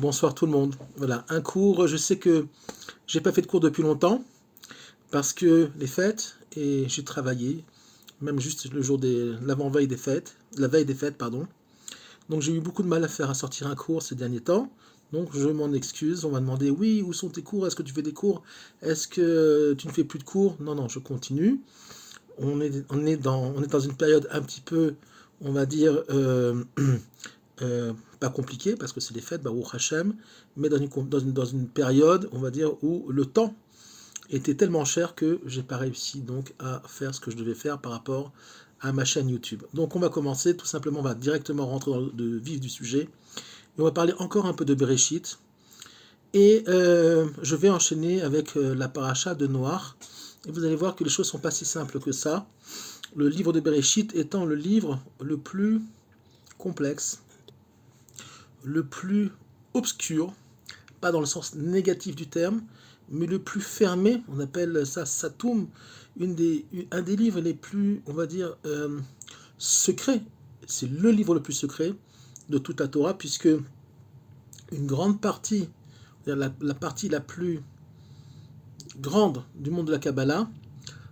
Bonsoir tout le monde. Voilà, un cours, je sais que j'ai pas fait de cours depuis longtemps parce que les fêtes et j'ai travaillé, même juste le jour des l'avant-veille des fêtes, la veille des fêtes, pardon. Donc j'ai eu beaucoup de mal à faire à sortir un cours ces derniers temps. Donc je m'en excuse. On m'a demandé oui, où sont tes cours? Est-ce que tu fais des cours? Est-ce que tu ne fais plus de cours? Non, non, je continue. On est dans une période un petit peu, on va dire, pas compliquée parce que c'est les fêtes, Baruch Hashem, mais dans une période, on va dire, où le temps était tellement cher que j'ai pas réussi donc à faire ce que je devais faire par rapport à ma chaîne YouTube. Donc on va commencer, tout simplement, on va directement rentrer dans le vif du sujet. Et on va parler encore un peu de Bereshit. Et je vais enchaîner avec la paracha de Noach. Et vous allez voir que les choses sont pas si simples que ça. Le livre de Bereshit étant le livre le plus complexe, le plus obscur, pas dans le sens négatif du terme, mais le plus fermé, on appelle ça Satoum, un des livres les plus, on va dire, secrets. C'est le livre le plus secret de toute la Torah, puisque une grande partie, la partie la plus grande du monde de la Kabbalah,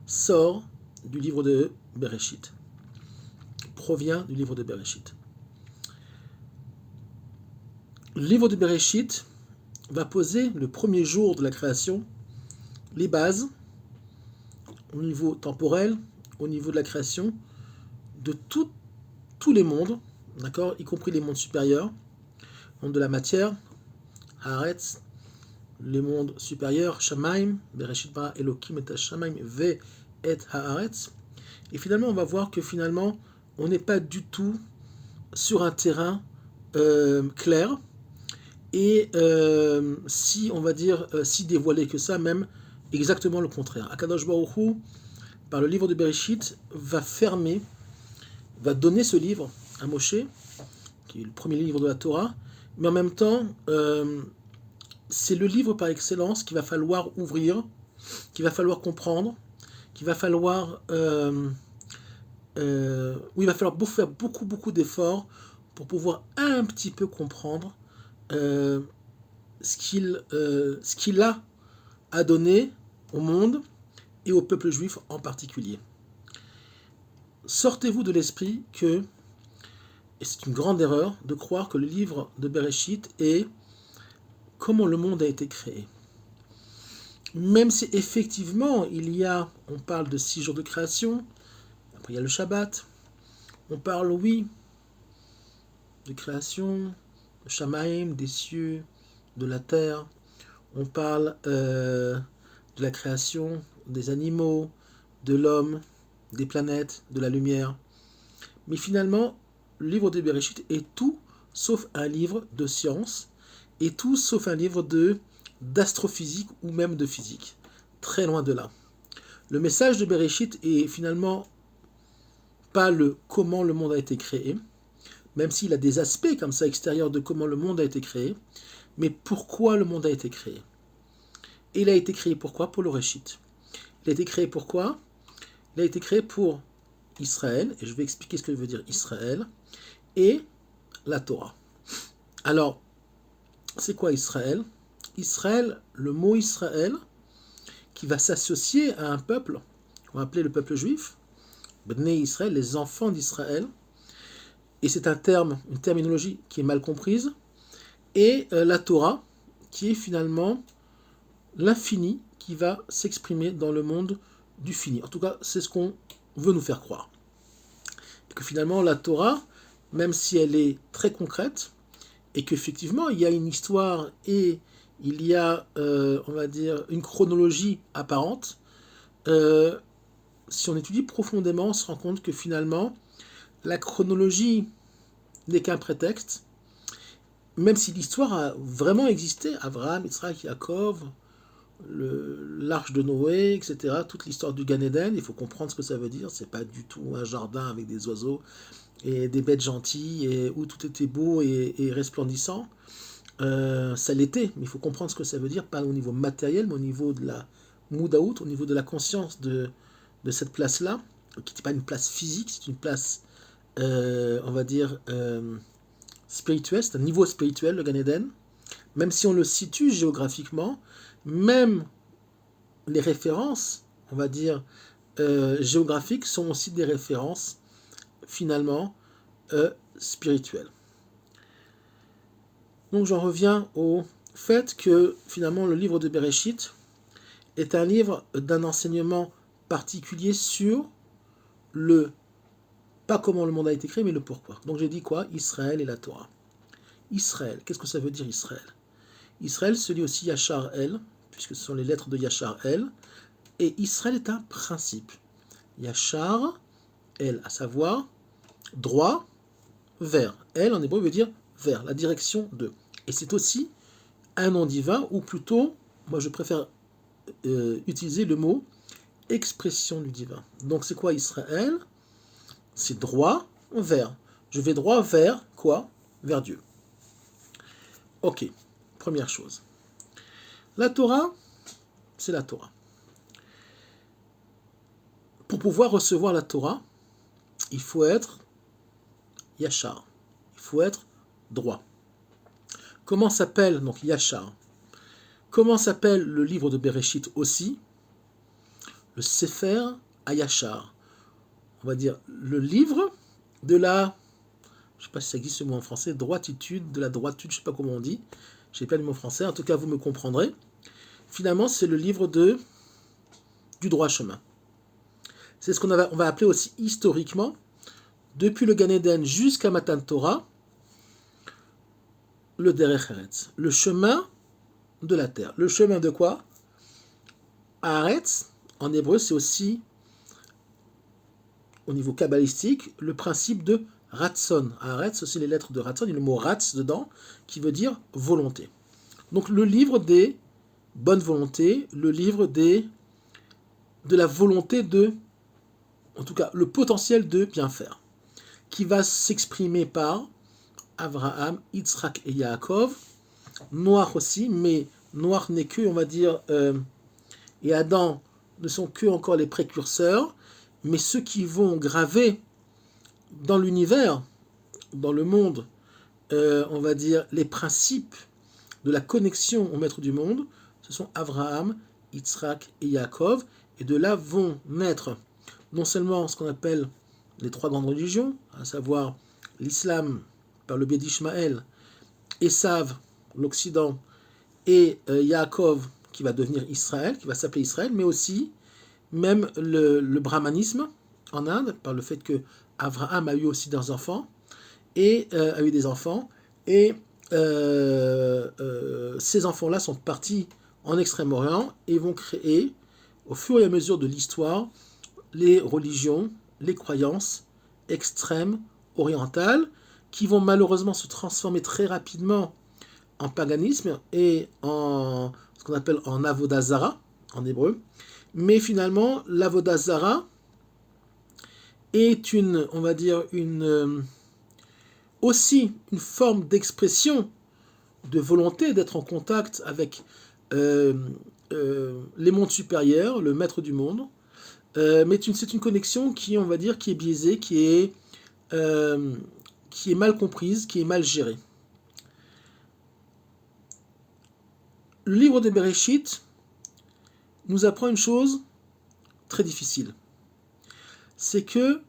sort du livre de Bereshit, provient du livre de Bereshit. Le livre de Bereshit va poser le premier jour de la création les bases au niveau temporel, au niveau de la création de tous les mondes, d'accord, y compris les mondes supérieurs, le monde de la matière, Haaretz, les mondes supérieurs, Shamaim, Bereshit bara Elokim et Shamaim ve et Haaretz. Et finalement, on va voir que finalement, on n'est pas du tout sur un terrain clair, et si, on va dire, si dévoilé que ça, même exactement le contraire. Akadosh Baruch Hu, par le livre de Bereshit, va donner ce livre à Moshe, qui est le premier livre de la Torah, mais en même temps, c'est le livre par excellence qu'il va falloir ouvrir, qu'il va falloir comprendre, qu'il va falloir, où il va falloir faire beaucoup, beaucoup d'efforts pour pouvoir un petit peu comprendre euh, ce qu'il a à donner au monde et au peuple juif en particulier. Sortez-vous de l'esprit que, et c'est une grande erreur, de croire que le livre de Bereshit est comment le monde a été créé. Même si effectivement on parle de 6 jours de création, après il y a le Shabbat, on parle, oui, de création, de Shamaim, des cieux, de la terre, on parle de la création des animaux, de l'homme, des planètes, de la lumière. Mais finalement, le livre de Bereshit est tout sauf un livre de science, et tout sauf un livre d'astrophysique ou même de physique. Très loin de là. Le message de Bereshit est finalement pas le comment le monde a été créé, même s'il a des aspects comme ça extérieurs de comment le monde a été créé, mais pourquoi le monde a été créé. Et il a été créé pourquoi? Pour le Réchit. Il a été créé pourquoi? Il a été créé pour Israël, et je vais expliquer ce que veut dire Israël, et la Torah. Alors, c'est quoi Israël? Israël, le mot Israël, qui va s'associer à un peuple, qu'on va appeler le peuple juif, Bnei Israël, les enfants d'Israël, et c'est une terminologie qui est mal comprise, et la Torah, qui est finalement l'infini qui va s'exprimer dans le monde du fini. En tout cas, c'est ce qu'on veut nous faire croire. Et que finalement, la Torah, même si elle est très concrète, et qu'effectivement, il y a une histoire et il y a, on va dire, une chronologie apparente, si on étudie profondément, on se rend compte que finalement, la chronologie n'est qu'un prétexte, même si l'histoire a vraiment existé, Abraham, Yitzhak, Yaakov, l'arche de Noé, etc., toute l'histoire du Gan Eden, il faut comprendre ce que ça veut dire, c'est pas du tout un jardin avec des oiseaux et des bêtes gentilles et où tout était beau et resplendissant. Ça l'était, mais il faut comprendre ce que ça veut dire, pas au niveau matériel, mais au niveau de la moudaout, au niveau de la conscience de cette place-là, qui n'est pas une place physique, c'est une place, on va dire, spirituelle, c'est un niveau spirituel, le Gan Eden. même si on le situe géographiquement, même les références, on va dire, géographiques sont aussi des références, finalement, spirituelles. Donc j'en reviens au fait que, finalement, le livre de Bereshit est un livre d'un enseignement particulier sur le, pas comment le monde a été créé, mais le pourquoi. Donc j'ai dit quoi? Israël et la Torah. Israël, qu'est-ce que ça veut dire Israël? Israël se lit aussi Yachar El, puisque ce sont les lettres de Yachar El, et Israël est un principe. Yachar El, à savoir droit, vers. El en hébreu veut dire vers, la direction de. Et c'est aussi un nom divin, ou plutôt, moi je préfère utiliser le mot expression du divin. Donc c'est quoi Israël? C'est droit vers. Je vais droit vers quoi? Vers Dieu. Ok, première chose. La Torah, c'est la Torah. Pour pouvoir recevoir la Torah, il faut être Yachar. Il faut être droit. Comment s'appelle donc Yachar? Comment s'appelle le livre de Bereshit aussi? Le Sefer Hayachar. On va dire le livre de la, je ne sais pas si ça existe ce mot en français, droititude, de la droitude, je ne sais pas comment on dit. Je n'ai pas le mot français, en tout cas vous me comprendrez. Finalement, c'est le livre du droit chemin. C'est ce qu'on va appeler aussi historiquement, depuis le Gan Eden jusqu'à Matan Torah, le Derech Eretz, le chemin de la terre. Le chemin de quoi? Haaretz, en hébreu, c'est aussi, au niveau kabbalistique, le principe de Ratson. Haaretz, c'est aussi les lettres de Ratson, il y a le mot Ratz dedans, qui veut dire volonté. Donc le livre des bonnes volontés, le livre de la volonté de, en tout cas, le potentiel de bien faire, qui va s'exprimer par Abraham, Yitzhak et Yaakov, Noach aussi, mais Noach n'est que, on va dire, et Adam ne sont que encore les précurseurs, mais ceux qui vont graver dans l'univers, dans le monde, on va dire, les principes de la connexion au maître du monde, ce sont Abraham, Yitzhak et Yaakov, et de là vont naître non seulement ce qu'on appelle les trois grandes religions, à savoir l'islam par le biais d'Ishmaël, Esav, l'Occident, et Yaakov, qui va devenir Israël, qui va s'appeler Israël, mais aussi même le brahmanisme en Inde, par le fait que Abraham a eu aussi des enfants, et ces enfants-là sont partis en Extrême-Orient et vont créer, au fur et à mesure de l'histoire, les religions, les croyances extrêmes, orientales, qui vont malheureusement se transformer très rapidement en paganisme et en ce qu'on appelle en avodah zara, en hébreu. Mais finalement, l'avodah zara est on va dire, aussi une forme d'expression de volonté d'être en contact avec les mondes supérieurs, le maître du monde, mais c'est une connexion qui, on va dire, qui est biaisée, qui est mal comprise, qui est mal gérée. Le livre de Bereshit nous apprend une chose très difficile. C'est que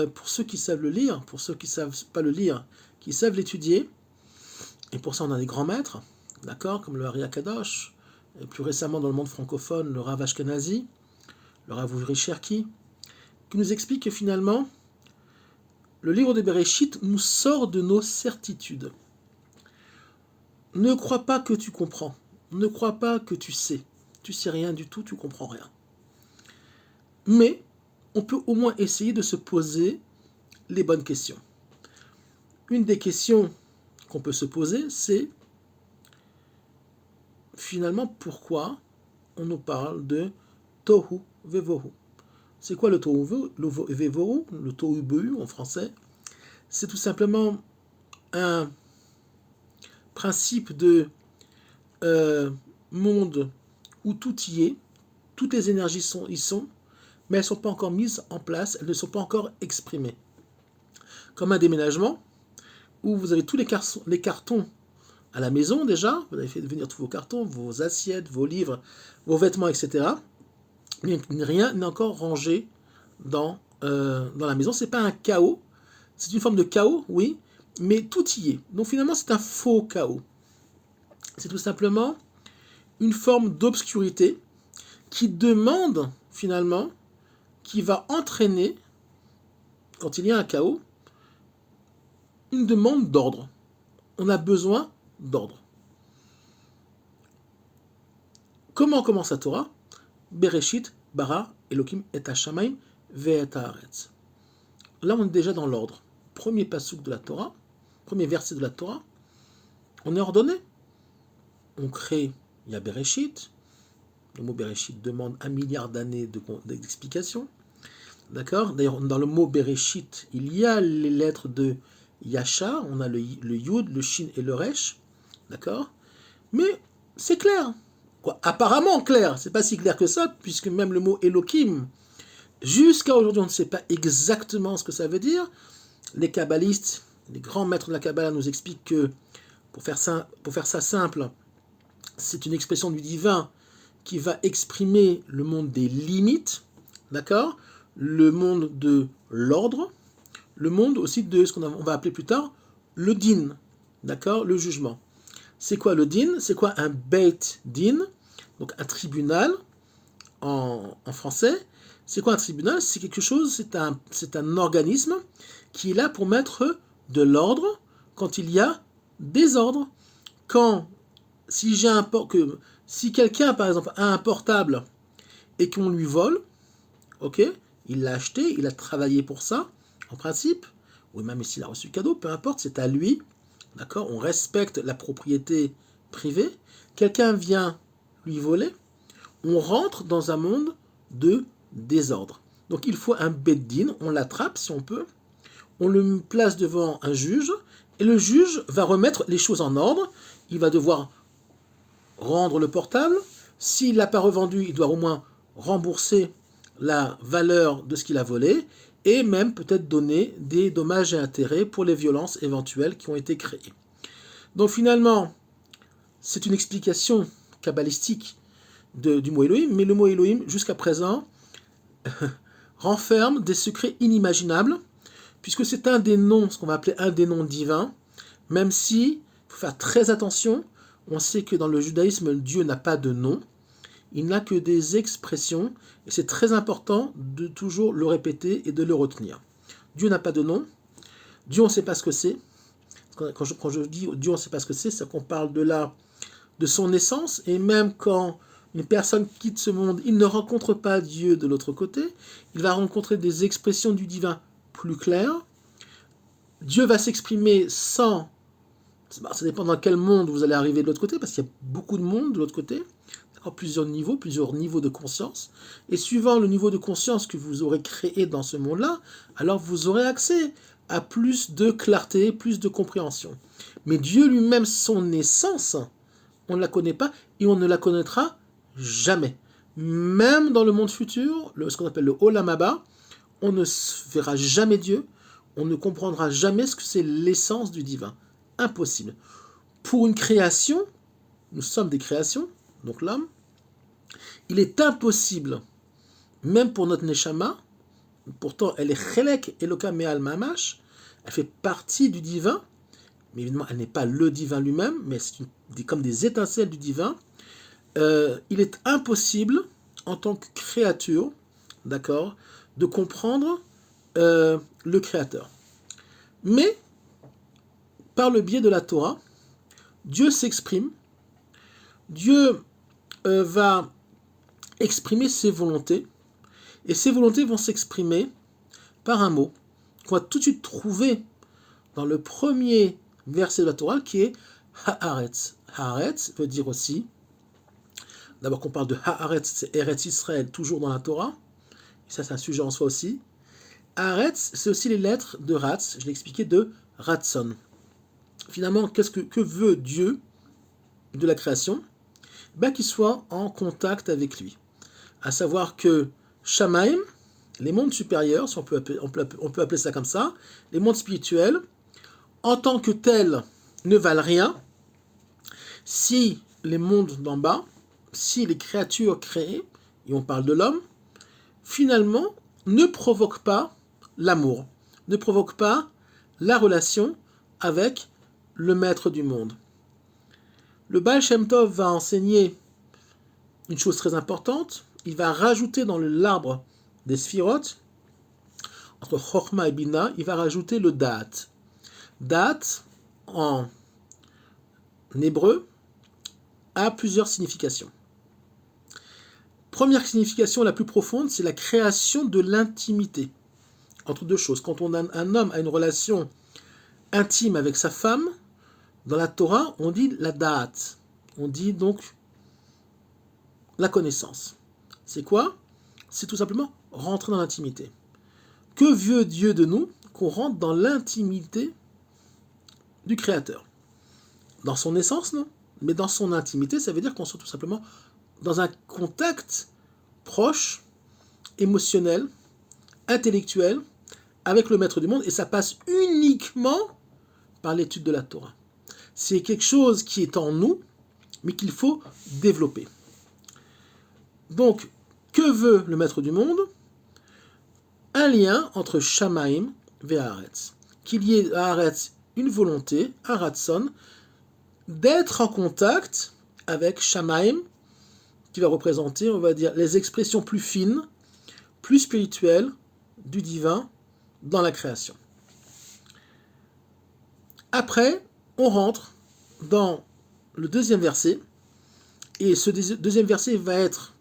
pour ceux qui savent le lire, pour ceux qui ne savent pas le lire, qui savent l'étudier, et pour ça on a des grands maîtres, d'accord, comme le Hari Akadosh, et plus récemment dans le monde francophone, le Rav Ashkenazi, le Rav Uri Cherki, qui nous explique que finalement, le livre de Bereshit nous sort de nos certitudes. Ne crois pas que tu comprends. Ne crois pas que tu sais. Tu sais rien du tout, tu comprends rien. Mais on peut au moins essayer de se poser les bonnes questions. Une des questions qu'on peut se poser, c'est finalement pourquoi on nous parle de Tohu Vevohu. C'est quoi le Tohu Vevohu, le Tohu Bohu en français? C'est tout simplement un principe de monde où tout y est, toutes les énergies y sont, mais elles ne sont pas encore mises en place, elles ne sont pas encore exprimées. Comme un déménagement, où vous avez tous les cartons à la maison déjà, vous avez fait venir tous vos cartons, vos assiettes, vos livres, vos vêtements, etc. Mais rien n'est encore rangé dans la maison. C'est pas un chaos, c'est une forme de chaos, oui, mais tout y est. Donc finalement, c'est un faux chaos. C'est tout simplement une forme d'obscurité qui demande finalement, qui va entraîner, quand il y a un chaos, une demande d'ordre. On a besoin d'ordre. Comment commence la Torah? Bereshit, bara, Elohim et Hashamayim, ve'et haaretz. Là, on est déjà dans l'ordre. Premier passouk de la Torah, premier verset de la Torah, on est ordonné. On crée, il y a Bereshit. Le mot Bereshit demande 1 milliard d'années d'explication. D'accord? D'ailleurs, dans le mot Bereshit, il y a les lettres de Yasha, on a le Yud, le Shin et le Resh. D'accord? Mais c'est clair. Quoi, apparemment clair. C'est pas si clair que ça, puisque même le mot Elohim, jusqu'à aujourd'hui, on ne sait pas exactement ce que ça veut dire. Les kabbalistes, les grands maîtres de la Kabbalah nous expliquent que, pour faire ça simple, c'est une expression du divin qui va exprimer le monde des limites, d'accord? Le monde de l'ordre, le monde aussi de ce qu'on va appeler plus tard le din, d'accord? Le jugement. C'est quoi le din? C'est quoi un beit din? Donc un tribunal en français. C'est quoi un tribunal? C'est quelque chose, c'est un organisme qui est là pour mettre de l'ordre quand il y a désordre. Si quelqu'un, par exemple, a un portable et qu'on lui vole, ok, il l'a acheté, il a travaillé pour ça, en principe, ou même s'il a reçu cadeau, peu importe, c'est à lui, d'accord, on respecte la propriété privée. Quelqu'un vient lui voler, on rentre dans un monde de désordre. Donc il faut un bed-din, on l'attrape si on peut, on le place devant un juge, et le juge va remettre les choses en ordre. Il va devoir rendre le portable. S'il ne l'a pas revendu, il doit au moins rembourser la valeur de ce qu'il a volé, et même peut-être donner des dommages et intérêts pour les violences éventuelles qui ont été créées. Donc finalement, c'est une explication kabbalistique du mot Elohim, mais le mot Elohim, jusqu'à présent, renferme des secrets inimaginables, puisque c'est un des noms, ce qu'on va appeler un des noms divins, même si, il faut faire très attention, on sait que dans le judaïsme, Dieu n'a pas de nom, il n'a que des expressions, et c'est très important de toujours le répéter et de le retenir. Dieu n'a pas de nom, Dieu on ne sait pas ce que c'est. Quand je dis Dieu on ne sait pas ce que c'est qu'on parle de son essence, et même quand une personne quitte ce monde, il ne rencontre pas Dieu de l'autre côté, il va rencontrer des expressions du divin plus claires. Dieu va s'exprimer sans... Ça dépend dans quel monde vous allez arriver de l'autre côté, parce qu'il y a beaucoup de monde de l'autre côté, plusieurs niveaux de conscience, et suivant le niveau de conscience que vous aurez créé dans ce monde-là, alors vous aurez accès à plus de clarté, plus de compréhension. Mais Dieu lui-même, son essence, on ne la connaît pas, et on ne la connaîtra jamais. Même dans le monde futur, ce qu'on appelle le Olam Haba, on ne verra jamais Dieu, on ne comprendra jamais ce que c'est l'essence du divin. Impossible. Pour une création, nous sommes des créations, donc l'homme, il est impossible, même pour notre Neshama, pourtant elle est Chelek Eloka Me'al Mamash, elle fait partie du divin, mais évidemment elle n'est pas le divin lui-même, mais c'est comme des étincelles du divin. Il est impossible, en tant que créature, d'accord, de comprendre le Créateur. Mais, par le biais de la Torah, Dieu s'exprime, Dieu va exprimer ses volontés, et ces volontés vont s'exprimer par un mot qu'on va tout de suite trouver dans le premier verset de la Torah, qui est Haaretz. Haaretz veut dire aussi, d'abord qu'on parle de Haaretz, c'est Eretz Israël, toujours dans la Torah, et ça c'est un sujet en soi aussi. Haaretz, c'est aussi les lettres de Ratz, je l'ai expliqué, de Ratzon. Finalement, que veut Dieu de la création? Qu'il soit en contact avec lui. À savoir que Shamaim, les mondes supérieurs, si on peut appeler ça comme ça, les mondes spirituels, en tant que tels, ne valent rien, Si les mondes d'en bas, si les créatures créées, et on parle de l'homme, finalement, ne provoquent pas l'amour, ne provoquent pas la relation avec le maître du monde. Le Baal Shem Tov va enseigner une chose très importante, il va rajouter dans l'arbre des Sphirot, entre Chochma et Bina, il va rajouter le Da'at. Da'at, en hébreu, a plusieurs significations. Première signification la plus profonde, c'est la création de l'intimité entre deux choses. Quand un homme a une relation intime avec sa femme, dans la Torah, on dit la da'at. On dit donc la connaissance. C'est quoi? C'est tout simplement rentrer dans l'intimité. Que veut Dieu de nous? Qu'on rentre dans l'intimité du Créateur. Dans son essence, non? Mais dans son intimité, ça veut dire qu'on soit tout simplement dans un contact proche, émotionnel, intellectuel, avec le maître du monde, et ça passe uniquement par l'étude de la Torah. C'est quelque chose qui est en nous, mais qu'il faut développer. Donc, que veut le maître du monde? Un lien entre Shamaim et Haaretz. Qu'il y ait à Haaretz une volonté, un ratson, d'être en contact avec Shamaim, qui va représenter, on va dire, les expressions plus fines, plus spirituelles du divin dans la création. Après, on rentre dans le deuxième verset, et ce deuxième verset va être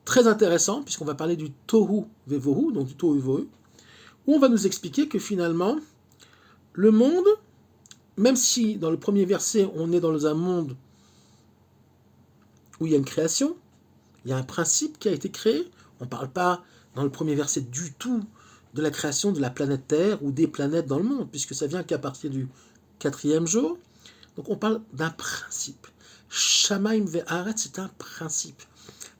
très intéressant, puisqu'on va parler du Tohu Vevohu, donc du Tohu Vevohu, où on va nous expliquer que finalement, le monde, même si dans le premier verset, on est dans un monde où il y a une création, il y a un principe qui a été créé, on ne parle pas dans le premier verset du tout de la création de la planète Terre ou des planètes dans le monde, puisque ça vient qu'à partir du 4e jour. Donc on parle d'un principe. Shamaim ve'aretz, c'est un principe.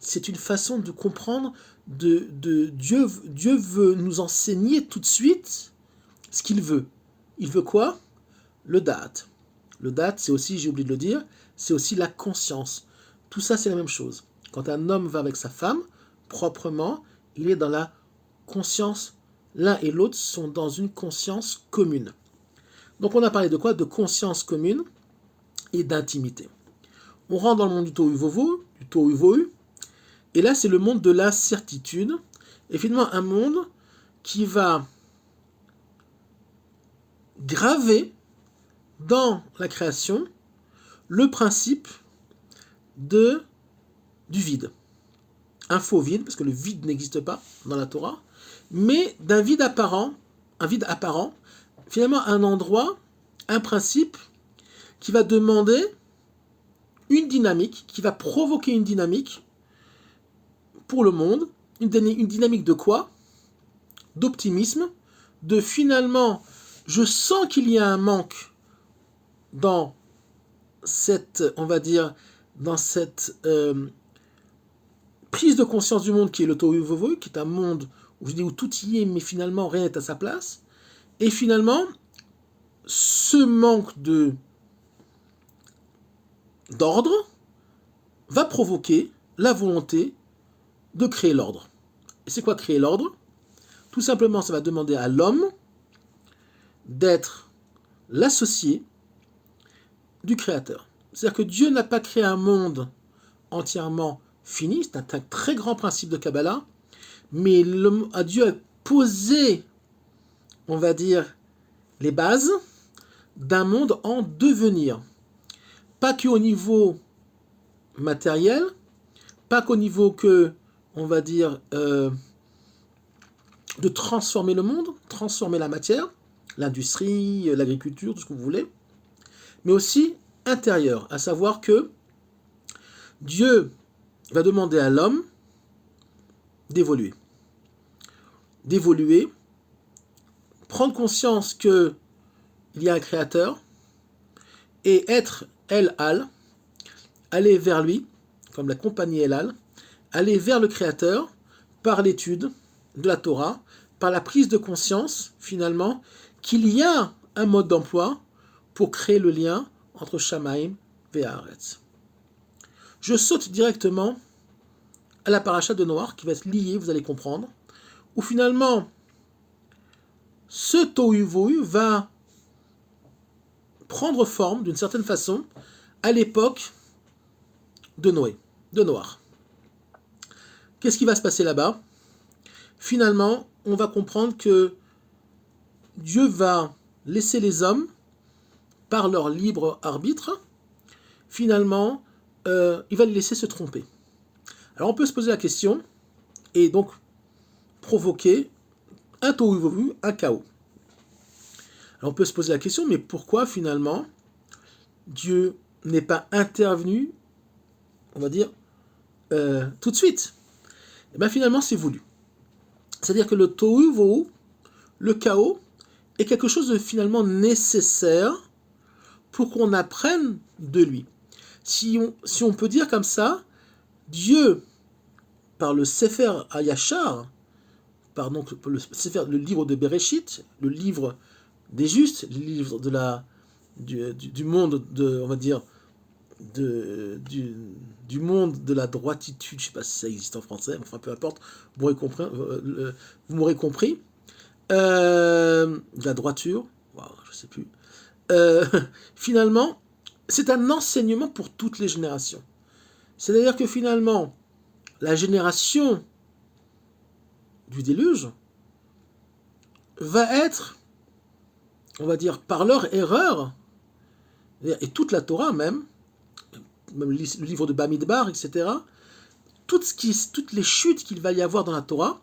C'est une façon de comprendre de Dieu. Dieu veut nous enseigner tout de suite ce qu'il veut. Il veut quoi? Le da'at. Le da'at, c'est aussi, j'ai oublié de le dire, c'est aussi la conscience. Tout ça, c'est la même chose. Quand un homme va avec sa femme, proprement, il est dans la conscience. L'un et l'autre sont dans une conscience commune. Donc on a parlé de quoi? De conscience commune et d'intimité. On rentre dans le monde du Tohu Vohu, et là c'est le monde de l'incertitude, et finalement un monde qui va graver dans la création le principe du vide. Un faux vide, parce que le vide n'existe pas dans la Torah, mais d'un vide apparent, finalement un endroit, un principe qui va demander une dynamique, qui va provoquer une dynamique pour le monde, une dynamique de quoi? D'optimisme, de finalement, je sens qu'il y a un manque dans cette, on va dire, dans cette prise de conscience du monde qui est le Tohu Vovohu, qui est un monde où tout y est, mais finalement rien n'est à sa place. Et finalement, ce manque d'ordre va provoquer la volonté de créer l'ordre. Et c'est quoi créer l'ordre? Tout simplement, ça va demander à l'homme d'être l'associé du Créateur. C'est-à-dire que Dieu n'a pas créé un monde entièrement fini, c'est un très grand principe de Kabbalah, mais Dieu a posé, on va dire, les bases d'un monde en devenir. Pas qu'au niveau matériel, pas qu'au niveau on va dire, de transformer le monde, transformer la matière, l'industrie, l'agriculture, tout ce que vous voulez, mais aussi intérieur, à savoir que Dieu va demander à l'homme d'évoluer, prendre conscience qu'il y a un créateur et être El-Al, aller vers lui, comme la compagnie El-Al, aller vers le créateur par l'étude de la Torah, par la prise de conscience, finalement, qu'il y a un mode d'emploi pour créer le lien entre Shamaim ve'aretz. Je saute directement à la paracha de Noach qui va être liée, vous allez comprendre, où finalement ce tohu-vohu va prendre forme d'une certaine façon à l'époque de Noé, de Noach. Qu'est-ce qui va se passer là-bas? Finalement, on va comprendre que Dieu va laisser les hommes, par leur libre arbitre, finalement, il va les laisser se tromper. Alors on peut se poser la question, et donc provoquer un tohu-vohu, un chaos. Alors on peut se poser la question, mais pourquoi finalement Dieu n'est pas intervenu, on va dire, tout de suite? Et bien finalement c'est voulu. C'est-à-dire que le tohu-vohu, le chaos, est quelque chose de finalement nécessaire pour qu'on apprenne de lui. Si on peut dire comme ça, Dieu, par le Sefer Hayashar, pardon, le livre de Bereshit, le livre des justes, le livre du monde de, on va dire, du monde de la droititude, je ne sais pas si ça existe en français, enfin peu importe, vous m'aurez compris, de la droiture, je ne sais plus. Finalement, c'est un enseignement pour toutes les générations. C'est-à-dire que finalement, la génération du déluge va être, on va dire, par leur erreur, et toute la Torah même le livre de Bamidbar, etc., toutes les chutes qu'il va y avoir dans la Torah,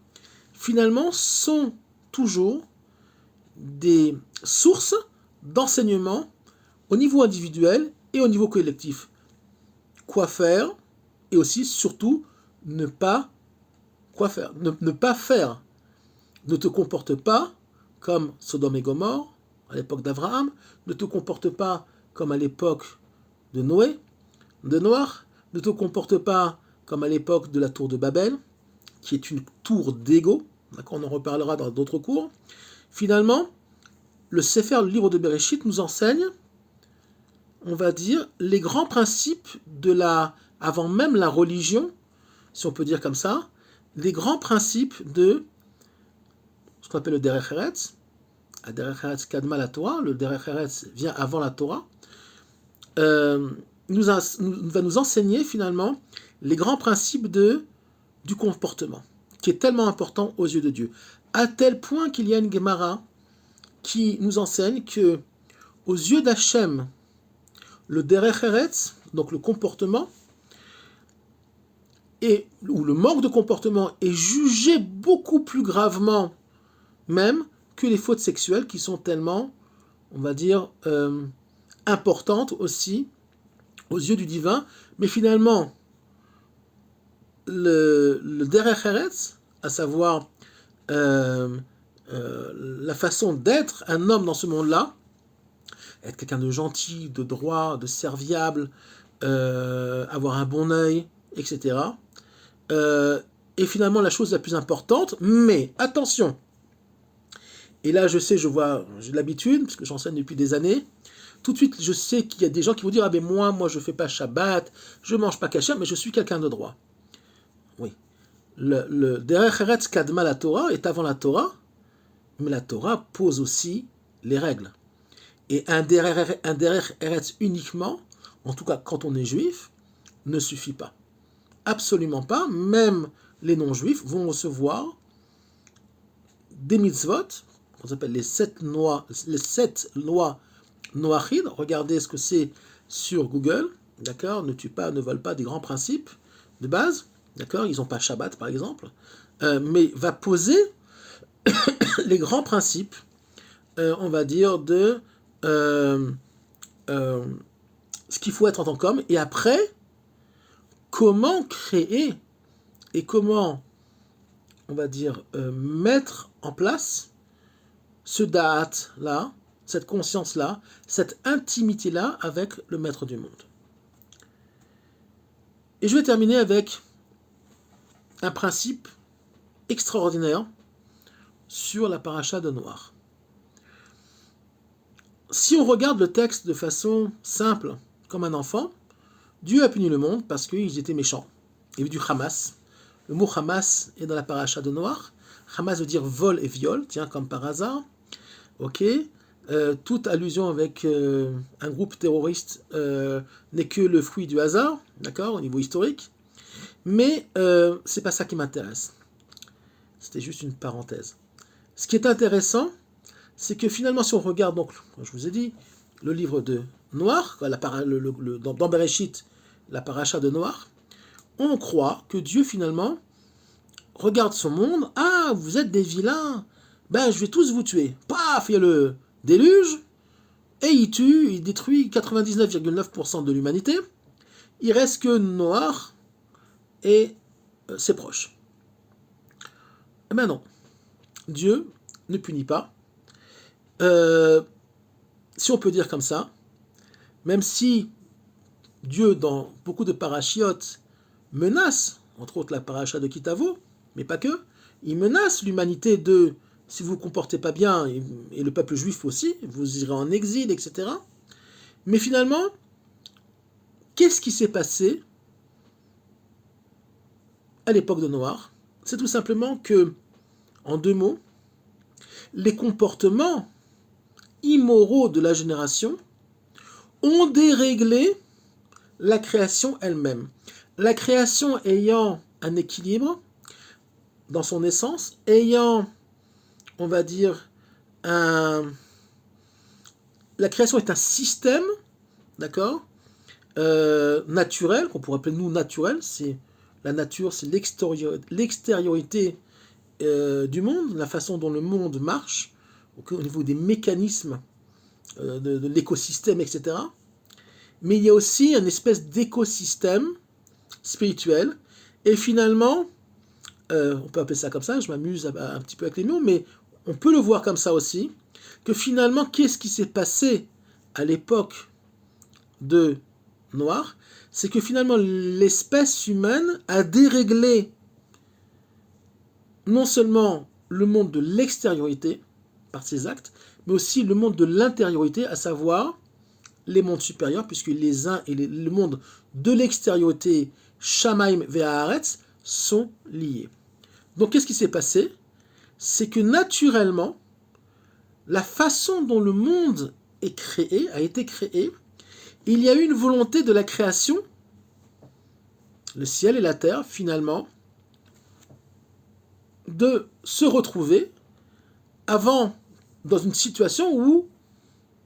finalement, sont toujours des sources d'enseignement au niveau individuel et au niveau collectif. Quoi faire, et aussi, surtout, ne pas faire. Ne te comporte pas comme Sodome et Gomorrhe, à l'époque d'Abraham, ne te comporte pas comme à l'époque de Noé, de Noach, ne te comporte pas comme à l'époque de la tour de Babel, qui est une tour d'ego, d'accord, on en reparlera dans d'autres cours. Finalement, le Sefer, le livre de Bereshit, nous enseigne, on va dire, les grands principes avant même la religion, si on peut dire comme ça, les grands principes de ce qu'on appelle le Derech Eretz. La Derech Eretz kadma la Torah, le Derech Eretz vient avant la Torah, va nous enseigner finalement les grands principes du comportement, qui est tellement important aux yeux de Dieu. À tel point qu'il y a une Gemara qui nous enseigne que, aux yeux d'Hachem, le Derech Eretz, donc le comportement, ou le manque de comportement, est jugé beaucoup plus gravement même que les fautes sexuelles qui sont tellement, on va dire, importantes aussi aux yeux du divin. Mais finalement, le Derech Eretz, à savoir la façon d'être un homme dans ce monde-là, être quelqu'un de gentil, de droit, de serviable, avoir un bon œil, etc. Et finalement la chose la plus importante, mais attention, et là je sais, j'ai l'habitude, parce que j'enseigne depuis des années, tout de suite je sais qu'il y a des gens qui vont dire, ah ben moi je fais pas Shabbat, je mange pas kasher, mais je suis quelqu'un de droit. Oui. Le Derech Eretz Kadma la Torah est avant la Torah, mais la Torah pose aussi les règles. Et un Derech Eretz uniquement, en tout cas quand on est juif, ne suffit pas. Absolument pas. Même les non-juifs vont recevoir des mitzvot, qu'on appelle les 7 lois Noachid. Regardez ce que c'est sur Google. D'accord? Ne tue pas, ne vole pas, des grands principes de base. D'accord? Ils n'ont pas Shabbat, par exemple. Mais va poser les grands principes, on va dire, de ce qu'il faut être en tant qu'homme. Et après, comment créer et comment, on va dire, mettre en place ce da'at-là, cette conscience-là, cette intimité-là avec le maître du monde. Et je vais terminer avec un principe extraordinaire sur la paracha de Noach. Si on regarde le texte de façon simple, comme un enfant, Dieu a puni le monde parce qu'ils étaient méchants. Il y a eu du Hamas. Le mot Hamas est dans la paracha de Noach. Hamas veut dire vol et viol, tiens, comme par hasard. Ok. Toute allusion avec un groupe terroriste n'est que le fruit du hasard, d'accord, au niveau historique. Mais c'est pas ça qui m'intéresse. C'était juste une parenthèse. Ce qui est intéressant, c'est que finalement, si on regarde, donc, je vous ai dit, le livre de Noach, dans Bereshit, la paracha de Noach, on croit que Dieu, finalement, regarde son monde. Ah, vous êtes des vilains. Ben, je vais tous vous tuer. Paf, il y a le déluge. Et il détruit 99,9% de l'humanité. Il reste que Noach et ses proches. Eh ben non. Dieu ne punit pas. Si on peut dire comme ça, même si Dieu, dans beaucoup de parachiotes, menace, entre autres la paracha de Kitavo, mais pas que, il menace l'humanité de, si vous ne vous comportez pas bien, et le peuple juif aussi, vous irez en exil, etc. Mais finalement, qu'est-ce qui s'est passé à l'époque de Noach? C'est tout simplement que, en deux mots, les comportements immoraux de la génération ont déréglé la création elle-même. La création ayant un équilibre dans son essence, ayant, on va dire, la création est un système, d'accord, naturel, qu'on pourrait appeler nous naturel, c'est la nature, c'est l'extériorité du monde, la façon dont le monde marche, au niveau des mécanismes de l'écosystème, etc. Mais il y a aussi une espèce d'écosystème spirituel, et finalement, on peut appeler ça comme ça, je m'amuse un petit peu avec les mots, mais on peut le voir comme ça aussi, que finalement, qu'est-ce qui s'est passé à l'époque de Noach? C'est que finalement, l'espèce humaine a déréglé non seulement le monde de l'extériorité, par ses actes, mais aussi le monde de l'intériorité, à savoir les mondes supérieurs, puisque les uns et le monde de l'extériorité, Shamaim ve'Haaretz, sont liés. Donc qu'est-ce qui s'est passé? C'est que naturellement, la façon dont le monde est créé, a été créé, il y a eu une volonté de la création, le ciel et la terre, finalement, de se retrouver avant, dans une situation où,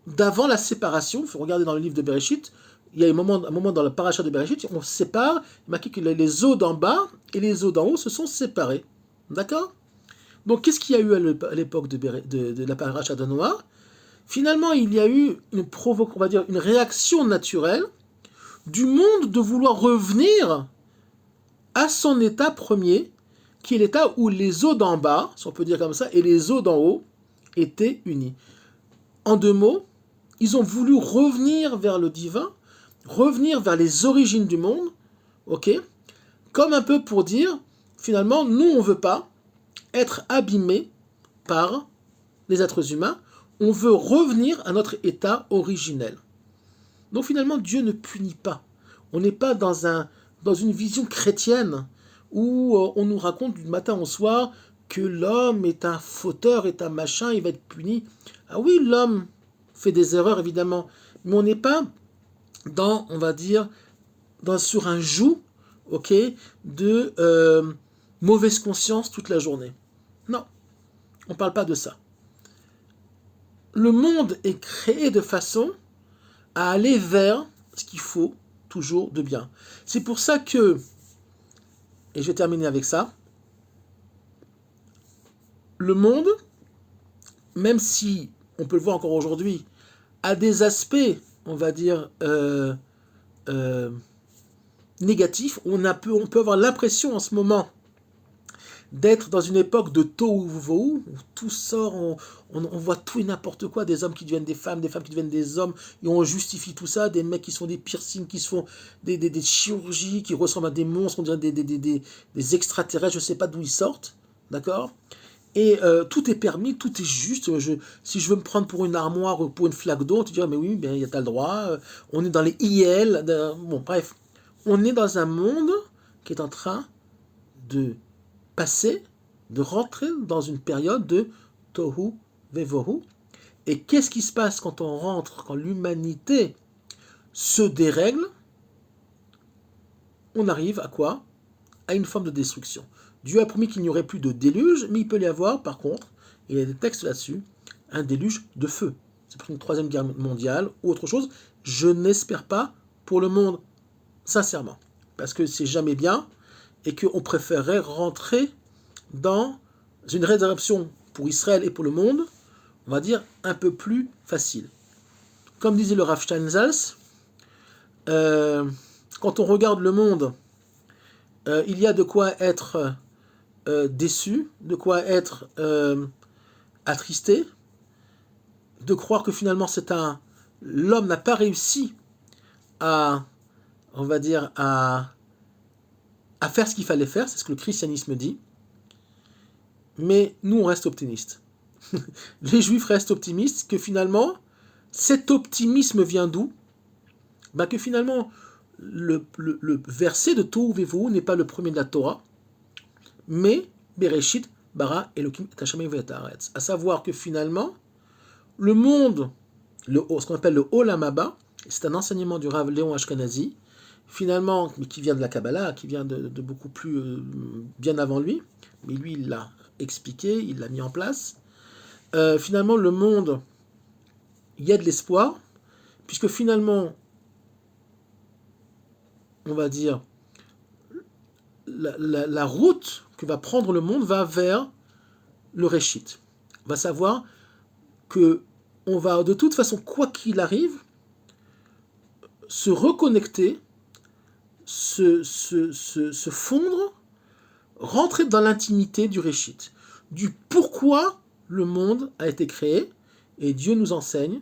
d'avant la séparation, il faut regarder dans le livre de Bereshit, il y a un moment dans la paracha de Bereshit, on sépare, il marqué que les eaux d'en bas et les eaux d'en haut se sont séparées. D'accord? Donc qu'est-ce qu'il y a eu à l'époque de la paracha de Noach? Finalement, il y a eu on va dire, une réaction naturelle du monde de vouloir revenir à son état premier, qui est l'état où les eaux d'en bas, si on peut dire comme ça, et les eaux d'en haut étaient unies. En deux mots, ils ont voulu revenir vers le divin, revenir vers les origines du monde, ok, comme un peu pour dire, finalement, nous, on ne veut pas être abîmés par les êtres humains, on veut revenir à notre état originel. Donc finalement, Dieu ne punit pas. On n'est pas dans une vision chrétienne où on nous raconte du matin au soir que l'homme est un fauteur, est un machin, il va être puni. Ah oui, l'homme fait des erreurs, évidemment, mais on n'est pas dans, on va dire, sur un joug, ok, de mauvaise conscience toute la journée. Non, on ne parle pas de ça. Le monde est créé de façon à aller vers ce qu'il faut toujours de bien. C'est pour ça que, et je vais terminer avec ça, le monde, même si on peut le voir encore aujourd'hui, a des aspects, on va dire, négatifs. On peut avoir l'impression en ce moment d'être dans une époque de tohu vohu, où tout sort, on voit tout et n'importe quoi, des hommes qui deviennent des femmes qui deviennent des hommes, et on justifie tout ça, des mecs qui se font des piercings, qui se font des chirurgies, qui ressemblent à des monstres, on dirait des extraterrestres, je ne sais pas d'où ils sortent, d'accord? Et tout est permis, tout est juste. Si je veux me prendre pour une armoire ou pour une flaque d'eau, tu dirais, mais oui, ben, t'as le droit, on est dans les IL, bon, bref. on est dans un monde qui est en train de passer, de rentrer dans une période de tohu vevohu. Et qu'est-ce qui se passe quand on rentre, quand l'humanité se dérègle? On arrive à quoi? À une forme de destruction. Dieu a promis qu'il n'y aurait plus de déluge, mais il peut y avoir, par contre, il y a des textes là-dessus, un déluge de feu. C'est pour une troisième guerre mondiale ou autre chose. Je n'espère pas pour le monde, sincèrement, parce que c'est jamais bien et qu'on préférerait rentrer dans une résurrection pour Israël et pour le monde, on va dire, un peu plus facile. Comme disait le Rav Steinsaltz, quand on regarde le monde, il y a de quoi être déçu, de quoi être attristé, de croire que finalement l'homme n'a pas réussi à, on va dire, à faire ce qu'il fallait faire, c'est ce que le christianisme dit, mais nous on reste optimistes. Les juifs restent optimistes, que finalement, cet optimisme vient d'où? Que finalement, le verset de Tohu Vevohu n'est pas le premier de la Torah, mais Bereshit, Bara, Elohim, et Hashemayim ve'et haaretz. À savoir que finalement, le monde, ce qu'on appelle le Olam Haba, c'est un enseignement du Rav Léon Ashkenazi, finalement, qui vient de la Kabbalah, qui vient de beaucoup plus bien avant lui, mais lui, il l'a expliqué, il l'a mis en place. Finalement, le monde, il y a de l'espoir, puisque finalement, on va dire, la route que va prendre le monde va vers le Réchit. On va savoir que on va, de toute façon, quoi qu'il arrive, se reconnecter, se fondre, rentrer dans l'intimité du Réchit, du pourquoi le monde a été créé, et Dieu nous enseigne,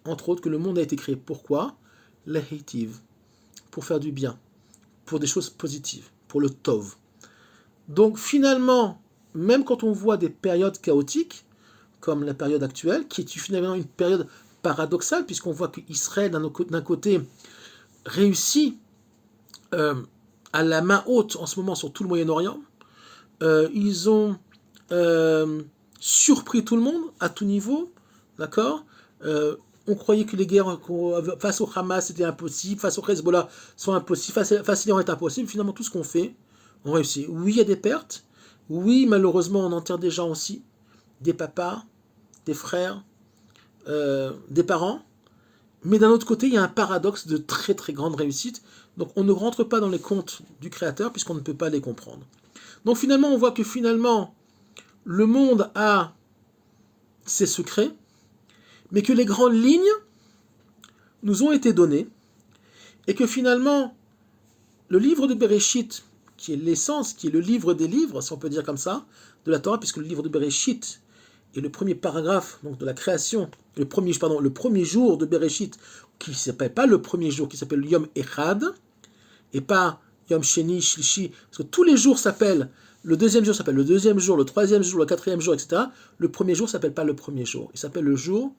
entre autres, que le monde a été créé. Pourquoi? L'Hétiv, pour faire du bien, pour des choses positives, pour le Tov. Donc finalement, même quand on voit des périodes chaotiques, comme la période actuelle, qui est finalement une période paradoxale, puisqu'on voit qu'Israël, d'un côté, réussit à la main haute en ce moment sur tout le Moyen-Orient. Ils ont surpris tout le monde à tout niveau, d'accord. On croyait que les guerres face au Hamas c'était impossible, face au Hezbollah sont impossibles, face à l'Iran est impossible. Finalement, tout ce qu'on fait, on réussit. Oui, il y a des pertes. Oui, malheureusement, on enterre des gens aussi, des papas, des frères, des parents. Mais d'un autre côté, il y a un paradoxe de très très grande réussite. Donc on ne rentre pas dans les comptes du Créateur puisqu'on ne peut pas les comprendre. Donc finalement, on voit que finalement, le monde a ses secrets, mais que les grandes lignes nous ont été données, et que finalement, le livre de Bereshit, qui est l'essence, qui est le livre des livres, si on peut dire comme ça, de la Torah, puisque le livre de Bereshit est le premier paragraphe donc, de la création, le premier jour de Bereshit, qui ne s'appelle pas le premier jour, qui s'appelle Yom Echad, et pas Yom Sheni, Shlishi, parce que tous les jours s'appellent, le deuxième jour s'appelle le deuxième jour, le troisième jour, le quatrième jour, etc. Le premier jour ne s'appelle pas le premier jour, il s'appelle le jour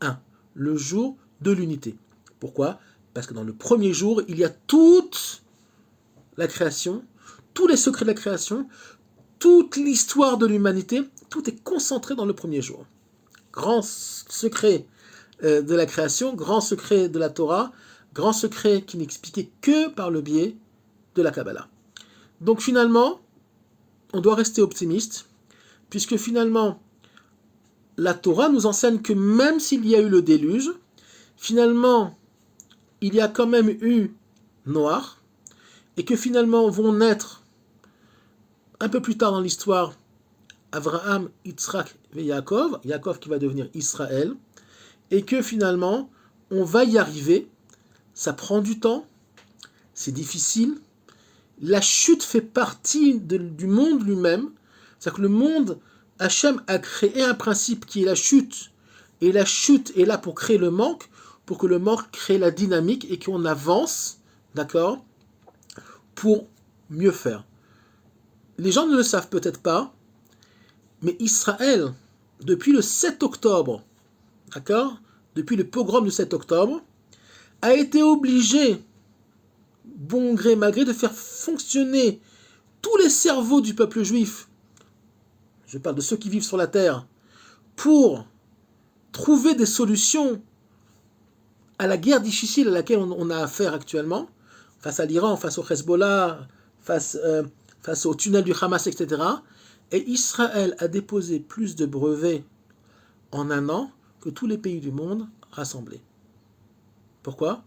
1, le jour de l'unité. Pourquoi? Parce que dans le premier jour, il y a toute la création, tous les secrets de la création, toute l'histoire de l'humanité, tout est concentré dans le premier jour. Grand secret de la création, grand secret de la Torah, grand secret qui n'est expliqué que par le biais de la Kabbalah. Donc finalement, on doit rester optimiste, puisque finalement, la Torah nous enseigne que même s'il y a eu le déluge, finalement, il y a quand même eu Noach, et que finalement vont naître, un peu plus tard dans l'histoire, Abraham, Yitzhak et Yaakov, Yaakov qui va devenir Israël, et que finalement, on va y arriver, ça prend du temps, c'est difficile, la chute fait partie du monde lui-même, c'est-à-dire que le monde, Hachem a créé un principe qui est la chute, et la chute est là pour créer le manque, pour que le manque crée la dynamique et qu'on avance, d'accord, pour mieux faire. Les gens ne le savent peut-être pas, mais Israël, depuis le 7 octobre, d'accord, depuis le pogrom du 7 octobre, a été obligé bon gré, mal gré, de faire fonctionner tous les cerveaux du peuple juif, je parle de ceux qui vivent sur la terre, pour trouver des solutions à la guerre difficile à laquelle on a affaire actuellement, face à l'Iran, face au Hezbollah, face au tunnel du Hamas, etc. Et Israël a déposé plus de brevets en un an que tous les pays du monde rassemblés. Pourquoi?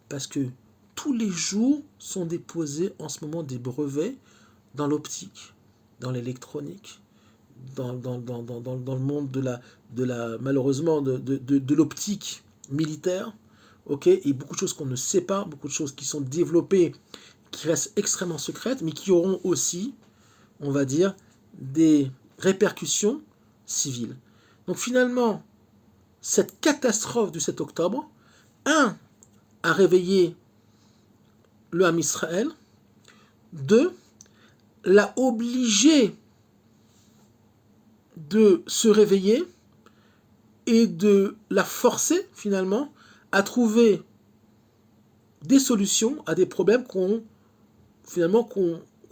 Parce que tous les jours sont déposés en ce moment des brevets dans l'optique, dans l'électronique, dans le monde malheureusement de l'optique militaire, ok, et beaucoup de choses qu'on ne sait pas, beaucoup de choses qui sont développées, qui restent extrêmement secrètes, mais qui auront aussi, on va dire, des répercussions civiles. Donc finalement, cette catastrophe du 7 octobre, a réveillé le Ham Israël, 2, l'a obligé de se réveiller et de la forcer finalement à trouver des solutions à des problèmes qu'on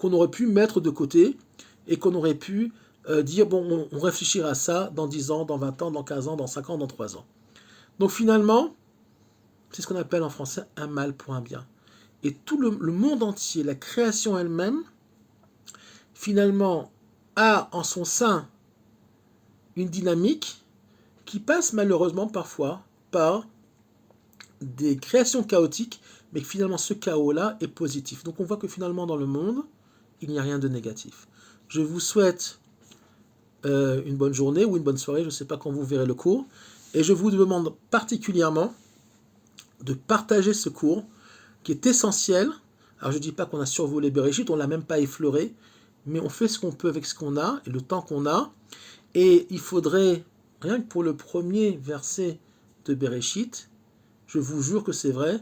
aurait pu mettre de côté et qu'on aurait pu dire bon, on réfléchira à ça dans 10 ans, dans 20 ans, dans 15 ans, dans 5 ans, dans 3 ans. Donc finalement, c'est ce qu'on appelle en français un mal pour un bien. Et tout le monde entier, la création elle-même, finalement, a en son sein une dynamique qui passe malheureusement parfois par des créations chaotiques, mais que finalement ce chaos-là est positif. Donc on voit que finalement dans le monde, il n'y a rien de négatif. Je vous souhaite une bonne journée ou une bonne soirée, je ne sais pas quand vous verrez le cours, et je vous demande particulièrement de partager ce cours qui est essentiel. Alors je ne dis pas qu'on a survolé Bereshit, on ne l'a même pas effleuré, mais on fait ce qu'on peut avec ce qu'on a et le temps qu'on a. Et il faudrait, rien que pour le premier verset de Bereshit, je vous jure que c'est vrai,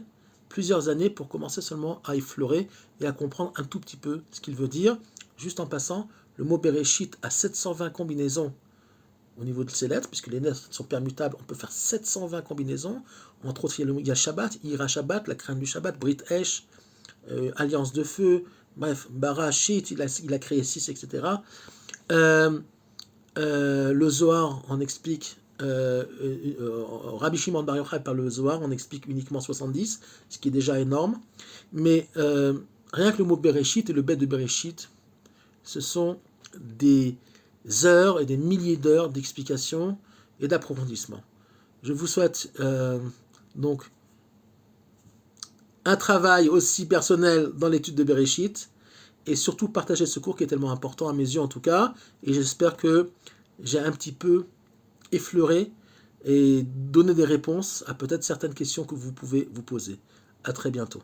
plusieurs années pour commencer seulement à effleurer et à comprendre un tout petit peu ce qu'il veut dire. Juste en passant, le mot Bereshit a 720 combinaisons au niveau de ses lettres, puisque les lettres sont permutables, on peut faire 720 combinaisons. Entre autres, il y a Shabbat, Ira Shabbat, la crainte du Shabbat, Brit Esh, Alliance de feu, bref, Barashit, il a créé 6, etc. Le Zohar en explique, Rabbi Shimon Bar Yochai par le Zohar en explique uniquement 70, ce qui est déjà énorme. Mais rien que le mot Bereshit et le bête de Bereshit, ce sont des heures et des milliers d'heures d'explications et d'approfondissement. Je vous souhaite donc un travail aussi personnel dans l'étude de Bereshit et surtout partager ce cours qui est tellement important à mes yeux en tout cas, et j'espère que j'ai un petit peu effleuré et donné des réponses à peut-être certaines questions que vous pouvez vous poser. À très bientôt.